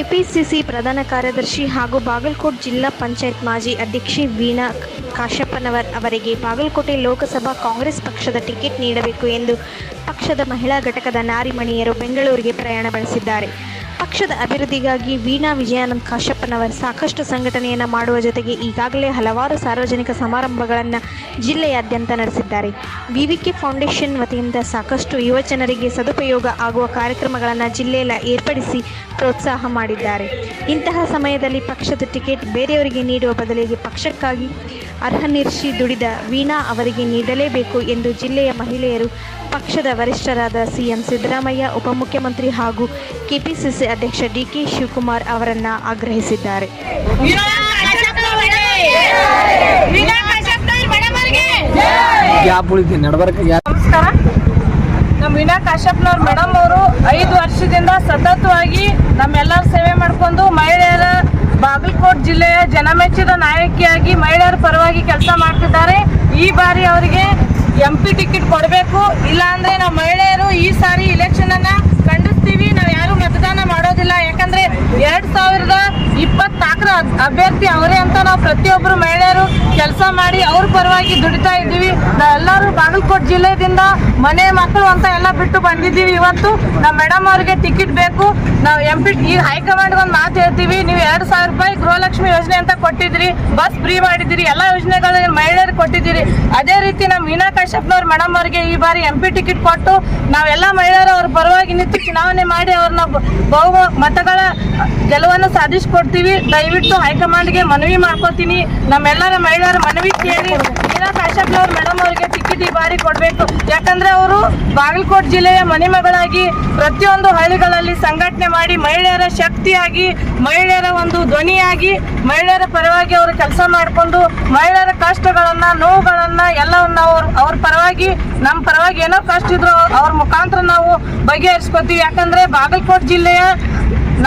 KPCC ಪ್ರಧಾನ ಕಾರ್ಯದರ್ಶಿ ಹಾಗೂ ಬಾಗಲಕೋಟೆ ಜಿಲ್ಲಾ ಪಂಚಾಯತ್ ಮಾಜಿ ಅಧ್ಯಕ್ಷೆ ವೀಣಾ ಕಾಶಪ್ಪನವರ್ ಅವರಿಗೆ ಬಾಗಲಕೋಟೆ ಲೋಕಸಭಾ ಕಾಂಗ್ರೆಸ್ ಪಕ್ಷದ ಟಿಕೆಟ್ ನೀಡಬೇಕು ಎಂದು ಪಕ್ಷದ ಮಹಿಳಾ ಘಟಕದ ನಾರಿಮಣಿಯರು ಬೆಂಗಳೂರಿಗೆ ಪ್ರಯಾಣ ಬೆಳೆಸಿದ್ದಾರೆ. ಪಕ್ಷದ ಅಭಿವೃದ್ಧಿಗಾಗಿ ವೀಣಾ ವಿಜಯಾನಂದ ಕಾಶಪ್ಪನವರ್ ಸಾಕಷ್ಟು ಸಂಘಟನೆಯನ್ನು ಮಾಡುವ ಜೊತೆಗೆ ಈಗಾಗಲೇ ಹಲವಾರು ಸಾರ್ವಜನಿಕ ಸಮಾರಂಭಗಳನ್ನು ಜಿಲ್ಲೆಯಾದ್ಯಂತ ನಡೆಸಿದ್ದಾರೆ. ವಿವಿಕೆ ಫೌಂಡೇಶನ್ ವತಿಯಿಂದ ಸಾಕಷ್ಟು ಯುವಜನರಿಗೆ ಸದುಪಯೋಗ ಆಗುವ ಕಾರ್ಯಕ್ರಮಗಳನ್ನು ಜಿಲ್ಲೆಯಲ್ಲಿ ಏರ್ಪಡಿಸಿ ಪ್ರೋತ್ಸಾಹ ಮಾಡಿದ್ದಾರೆ. ಇಂತಹ ಸಮಯದಲ್ಲಿ ಪಕ್ಷದ ಟಿಕೆಟ್ ಬೇರೆಯವರಿಗೆ ನೀಡುವ ಬದಲಿಗೆ ಪಕ್ಷಕ್ಕಾಗಿ ಅರ್ಹನಿರಿಸಿ ದುಡಿದ ವೀಣಾ ಅವರಿಗೆ ನೀಡಲೇಬೇಕು ಎಂದು ಜಿಲ್ಲೆಯ ಮಹಿಳೆಯರು ಪಕ್ಷದ ವರಿಷ್ಠರಾದ ಸಿಎಂ ಸಿದ್ದರಾಮಯ್ಯ, ಉಪಮುಖ್ಯಮಂತ್ರಿ ಹಾಗೂ ಕೆಪಿಸಿಸಿ ಅಧ್ಯಕ್ಷ ಡಿಕೆ ಶಿವಕುಮಾರ್ ಅವರನ್ನು ಆಗ್ರಹಿಸಿದ್ದಾರೆ. ನಮಸ್ಕಾರ. ನಮ್ಮ ವೀಣಾ ಕಾಶಪ್ಪನವ್ರ ಮೇಡಮ್ ಅವರು 5 ವರ್ಷದಿಂದ ಸತತವಾಗಿ ನಮ್ಮೆಲ್ಲರ ಸೇವೆ ಮಾಡಿಕೊಂಡು ಮಹಿಳೆಯರ ಬಾಗಲಕೋಟೆ ಜಿಲ್ಲೆಯ ಜನಮೆಚ್ಚಿದ ನಾಯಕಿಯಾಗಿ ಮಹಿಳೆಯರ ಪರವಾಗಿ ಕೆಲಸ ಮಾಡ್ತಿದ್ದಾರೆ. ಈ ಬಾರಿ ಅವರಿಗೆ MP ಟಿಕೆಟ್ ಕೊಡಬೇಕು, ಇಲ್ಲಾಂದ್ರೆ ನಾವು ಮಹಿಳೆಯರು ಈ ಸಾರಿ ಇಲೆಕ್ಷನ್ ಅನ್ನ ಖಂಡಿಸ್ತೀವಿ. ನಾವು ಯಾರು ಮತದಾನ ಮಾಡೋದಿಲ್ಲ. ಯಾಕಂದ್ರೆ 2024ರ ಅಭ್ಯರ್ಥಿ ಅವರೇ ಅಂತ ನಾವು ಪ್ರತಿಯೊಬ್ಬರು ಮಹಿಳೆಯರು ಕೆಲಸ ಮಾಡಿ ಅವ್ರ ಪರವಾಗಿ ದುಡಿತಾ ಇದ್ದೀವಿ. ನಾವೆಲ್ಲರೂ ಬಾಗಲಕೋಟೆ ಜಿಲ್ಲೆಯಿಂದ ಮನೆ ಮಕ್ಕಳು ಅಂತ ಎಲ್ಲ ಬಿಟ್ಟು ಬಂದಿದ್ದೀವಿ. ಇವತ್ತು ನಮ್ಮ ಮೇಡಮ್ ಅವರಿಗೆ ಟಿಕೆಟ್ ಬೇಕು. ನಾವು MP ಈ ಹೈಕಮಾಂಡ್ ಒಂದು ಮಾತು ಹೇಳ್ತೀವಿ, ನೀವು 2,000 ರೂಪಾಯಿ ಗೃಹಲಕ್ಷ್ಮಿ ಯೋಜನೆ ಅಂತ ಕೊಟ್ಟಿದ್ರಿ, ಬಸ್ ಫ್ರೀ ಮಾಡಿದಿರಿ, ಎಲ್ಲ ಯೋಜನೆಗಳನ್ನ ಮಹಿಳೆಯರು ಕೊಟ್ಟಿದ್ದೀರಿ. ಅದೇ ರೀತಿ ನಮ್ಮ ವೀಣಾ ಕಾಶಪ್ಪನವ್ರ ಮೇಡಮ್ ಅವರಿಗೆ ಈ ಬಾರಿ MP ಟಿಕೆಟ್ ಕೊಟ್ಟು ನಾವೆಲ್ಲ ಮಹಿಳೆಯರು ಅವ್ರ ಪರವಾಗಿ ನಿಂತು ಚುನಾವಣೆ ಮಾಡಿ ಅವ್ರನ್ನ ಮತಗಳ ಗೆಲುವನ್ನು ಸಾಧಿಸಿಕೊಡ್ತೀವಿ. ದಯವಿಟ್ಟು ಹೈಕಮಾಂಡ್ಗೆ ಮನವಿ ಮಾಡ್ಕೋತೀನಿ. ನಮ್ಮೆಲ್ಲರ ಮಹಿಳೆಯರ ಮನವಿ ಕೇಳಿ ವೀಣಾ ಕಾಶಪ್ಪನವ್ರ ಮೇಡಮ್ ಅವರಿಗೆ ಟಿಕೆಟ್ ಈ ಬಾರಿ ಕೊಡಬೇಕು. ಯಾಕಂದ್ರೆ ಅವರು ಬಾಗಲಕೋಟೆ ಜಿಲ್ಲೆಯ ಮನೆಮಗಳಾಗಿ ಪ್ರತಿಯೊಂದು ಹಳ್ಳಿಗಳಲ್ಲಿ ಸಂಘಟನೆ ಮಾಡಿ ಮಹಿಳೆಯರ ಶಕ್ತಿಯಾಗಿ, ಮಹಿಳೆಯರ ಒಂದು ಧ್ವನಿಯಾಗಿ, ಮಹಿಳೆಯರ ಪರವಾಗಿ ಅವರು ಕೆಲಸ ಮಾಡಿಕೊಂಡು ಮಹಿಳೆಯರ ಕಷ್ಟಗಳನ್ನ, ನೋವುಗಳನ್ನ ಎಲ್ಲವನ್ನ ಅವ್ರ ಪರವಾಗಿ, ನಮ್ಮ ಪರವಾಗಿ ಏನೋ ಕಷ್ಟ ಇದ್ರು ಅವ್ರ ಮುಖಾಂತರ ನಾವು ಬಗೆಹರಿಸ್ಕೊತೀವಿ. ಯಾಕಂದ್ರೆ ಬಾಗಲಕೋಟೆ ಜಿಲ್ಲೆಯ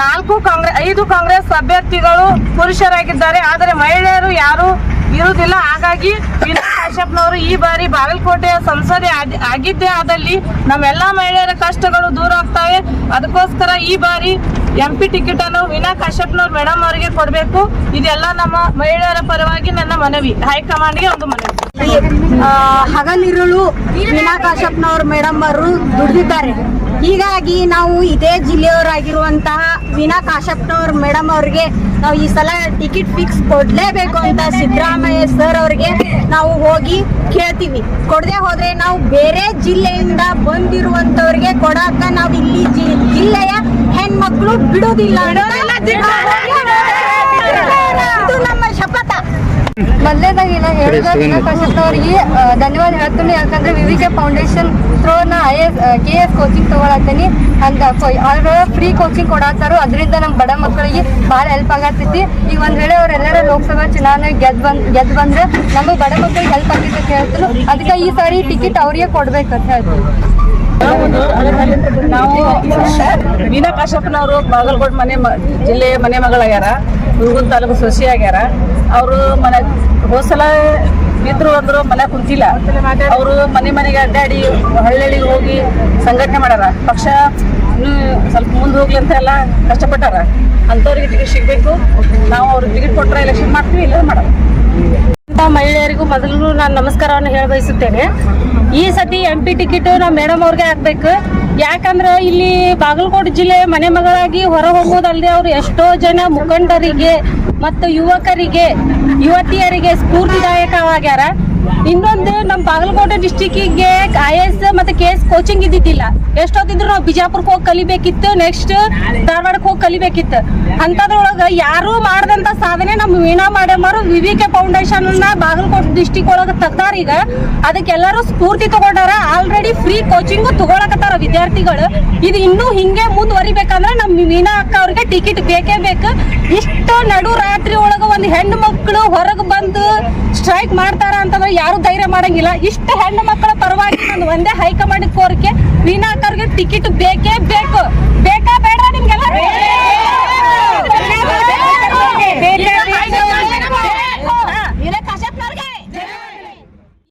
5 ಕಾಂಗ್ರೆಸ್ ಅಭ್ಯರ್ಥಿಗಳು ಪುರುಷರಾಗಿದ್ದಾರೆ, ಆದರೆ ಮಹಿಳೆಯರು ಯಾರು ಇರುವುದಿಲ್ಲ. ಹಾಗಾಗಿ ವೀಣಾ ಕಾಶಪ್ಪನವರು ಈ ಬಾರಿ ಬಾಗಲಕೋಟೆಯ ಸಂಸದೆ ಆಗಿದ್ದೇ ಆದಲ್ಲಿ ನಮ್ಮೆಲ್ಲ ಮಹಿಳೆಯರ ಕಷ್ಟಗಳು ದೂರ ಆಗ್ತವೆ. ಅದಕ್ಕೋಸ್ಕರ ಈ ಬಾರಿ MP ಟಿಕೆಟ್ ಅನ್ನು ವೀಣಾ ಕಾಶಪ್ಪನವ್ರ ಮೇಡಮ್ ಅವರಿಗೆ ಕೊಡಬೇಕು. ಇದೆಲ್ಲ ನಮ್ಮ ಮಹಿಳೆಯರ ಪರವಾಗಿ ನನ್ನ ಮನವಿ, ಹೈಕಮಾಂಡ್ಗೆ ಒಂದು ಮನವಿ. ಹಗಲಿರುಳು ವೀಣಾ ಕಾಶಪ್ಪನವ್ರ ಮೇಡಮ್ ಅವರು ದುಡಿದಿದ್ದಾರೆ. ಹೀಗಾಗಿ ನಾವು ಇದೇ ಜಿಲ್ಲೆಯವರಾಗಿರುವಂತಹ ವೀಣಾ ಕಾಶಪ್ಪನವ್ರ ಮೇಡಮ್ ಅವ್ರಿಗೆ ನಾವು ಈ ಸಲ ಟಿಕೆಟ್ ಫಿಕ್ಸ್ ಕೊಡ್ಲೇಬೇಕು ಅಂತ ಸಿದ್ದರಾಮಯ್ಯ ಸರ್ ಅವ್ರಿಗೆ ನಾವು ಹೋಗಿ ಕೇಳ್ತೀವಿ. ಕೊಡದೆ ಹೋದ್ರೆ ನಾವು ಬೇರೆ ಜಿಲ್ಲೆಯಿಂದ ಬಂದಿರುವಂತವ್ರಿಗೆ ಕೊಡಾಕ ನಾವು ಇಲ್ಲಿ ಜಿಲ್ಲೆಯ ಹೆಣ್ಮಕ್ಳು ಬಿಡೋದಿಲ್ಲ. ಇದು ನಮ್ಮ ಶಪಥ. ಮೊದಲನೇದಾಗಿ ನಾನು ಹೇಳಿದ ವೀಣಾ ಕಾಶಪ್ಪನವ್ರಿಗೆ ಧನ್ಯವಾದ ಹೇಳ್ತೀನಿ. ಯಾಕಂದ್ರೆ ವಿವಿಕೆ ಫೌಂಡೇಶನ್ ಥ್ರೋನ KS ಕೋಚಿಂಗ್ ತಗೊಳತ್ತೀನಿ ಅಂತ ಅವ್ರ ಫ್ರೀ ಕೋಚಿಂಗ್ ಕೊಡತ್ತಾರೋ, ಅದರಿಂದ ನಮ್ಮ ಬಡ ಮಕ್ಕಳಿಗೆ ಭಾಳ ಹೆಲ್ಪ್ ಆಗತ್ತೈತಿ. ಈಗ ಒಂದ್ ವೇಳೆ ಅವರೆಲ್ಲರೂ ಲೋಕಸಭಾ ಚುನಾವಣೆ ಗೆದ್ದು ಬಂದ್ರೆ ನಮಗೆ ಬಡ ಮಕ್ಕಳಿಗೆ ಹೆಲ್ಪ್ ಆಗೈತೆ ಅಂತ ಹೇಳ್ತೀನಿ. ಅದಕ್ಕೆ ಈ ಸಾರಿ ಟಿಕೆಟ್ ಅವ್ರಿಗೆ ಕೊಡ್ಬೇಕಂತ ಹೇಳ್ತೀನಿ. ನಾವು ವೀಣಾ ಕಾಶಪ್ಪನವರು ಬಾಗಲಕೋಟೆ ಜಿಲ್ಲೆಯ ಮನೆ ಮಗಳಾಗ್ಯಾರ, ಹುಡುಗನ ತಾಲೂಕು ಸೊಸಿ ಆಗ್ಯಾರ. ಅವರು ಮನೆ ಹೋದ್ಸಲ ಇದ್ರು ಅಂದ್ರು ಮನೆ ಕುಂತಿಲ್ಲ. ಅವರು ಮನೆಗೆ ಅಡ್ಡಾಡಿ ಹಳ್ಳಿಗೆ ಹೋಗಿ ಸಂಘಟನೆ ಮಾಡ್ಯಾರ. ಪಕ್ಷ ಸ್ವಲ್ಪ ಮುಂದೆ ಹೋಗ್ಲಿ ಅಂತ ಎಲ್ಲ ಕಷ್ಟಪಟ್ಟಾರ. ಅಂಥವ್ರಿಗೆ ಟಿಕೆಟ್ ಸಿಗಬೇಕು. ನಾವು ಅವ್ರಿಗೆ ಟಿಕೆಟ್ ಕೊಟ್ಟರೆ ಎಲೆಕ್ಷನ್ ಮಾಡ್ತೀವಿ, ಇಲ್ಲ ಮಾಡೋದು. ಮಹಿಳೆಯರಿಗೂ ಮೊದಲು ನಾನು ನಮಸ್ಕಾರವನ್ನು ಹೇಳ ಬಯಸುತ್ತೇನೆ. ಈ ಸತಿ MP ಟಿಕೆಟ್ ನಾವು ಮೇಡಮ್ ಅವ್ರಿಗೆ ಹಾಕ್ಬೇಕು. ಯಾಕಂದ್ರೆ ಇಲ್ಲಿ ಬಾಗಲಕೋಟೆ ಜಿಲ್ಲೆ ಮನೆ ಮಗಳಾಗಿ ಹೊರ ಹೋಗೋದಲ್ಲದೆ ಅವರು ಎಷ್ಟೋ ಜನ ಮುಖಂಡರಿಗೆ ಮತ್ತು ಯುವತಿಯರಿಗೆ ಸ್ಫೂರ್ತಿದಾಯಕವಾಗ್ಯಾರ. ಇನ್ನೊಂದು ನಮ್ಮ ಬಾಗಲಕೋಟೆ ಡಿಸ್ಟಿಕ್ಕಿಗೆ IAS ಮತ್ತು KS ಕೋಚಿಂಗ್ ಇದ್ದಿದ್ದಿಲ್ಲ. ಎಷ್ಟೊತ್ತಿದ್ರು ನಾವು ಬಿಜಾಪುರಕ್ಕೆ ಹೋಗಿ ಕಲಿಬೇಕಿತ್ತು, ನೆಕ್ಸ್ಟ್ ಧಾರವಾಡಕ್ಕೆ ಹೋಗಿ ಕಲಿಬೇಕಿತ್ತು. ಅಂಥದ್ರೊಳಗೆ ಯಾರೂ ಮಾಡದಂಥ ಸಾಧನೆ ನಮ್ಮ ವೀಣಾ ಮಾಡ್ಯಾರು. ವಿವಿಕೆ ಫೌಂಡೇಶನ್ ಬಾಗಲಕೋಟೆ ಡಿಸ್ಟಿಕ್ ಒಳಗೆ ತೆಗ್ದಾರ. ಈಗ ಅದಕ್ಕೆಲ್ಲರೂ ಸ್ಫೂರ್ತಿ ತಗೊಂಡಾರ. ಆಲ್ರೆಡಿ ಫ್ರೀ ಕೋಚಿಂಗು ತಗೊಳಕತ್ತಾರ ವಿದ್ಯಾರ್ಥಿಗಳು. ಇದು ಇನ್ನೂ ಹಿಂಗೆ ಮುಂದುವರಿಬೇಕಂದ್ರೆ ನಮ್ಮ ವೀಣಾ ಅಕ್ಕ ಅವ್ರಿಗೆ ಟಿಕೆಟ್ ಬೇಕೇ ಬೇಕು. ಇಷ್ಟು ನಡು ರಾತ್ರಿ ಒಳಗೆ ಒಂದು ಹೆಣ್ಣು ಮಕ್ಕಳು ಹೊರಗೆ ಬಂದು ಸ್ಟ್ರೈಕ್ ಮಾಡ್ತಾರ ಅಂತಂದ್ರೆ ಯಾರು ಧೈರ್ಯ ಮಾಡಂಗಿಲ್ಲ. ಇಷ್ಟು ಹೆಣ್ಣು ಮಕ್ಕಳ ಪರವಾಗಿ ನಾನು ಒಂದೇ ಹೈಕಮಾಂಡ್ ಕೋರಿಕೆ, ವೀಣಾ ಅಕ್ಕ ಅವ್ರಿಗೆ ಟಿಕೆಟ್ ಬೇಕೇ ಬೇಕು. ಬೇಕಾ ಬೇಡ ನಿಮ್ಗೆಲ್ಲ?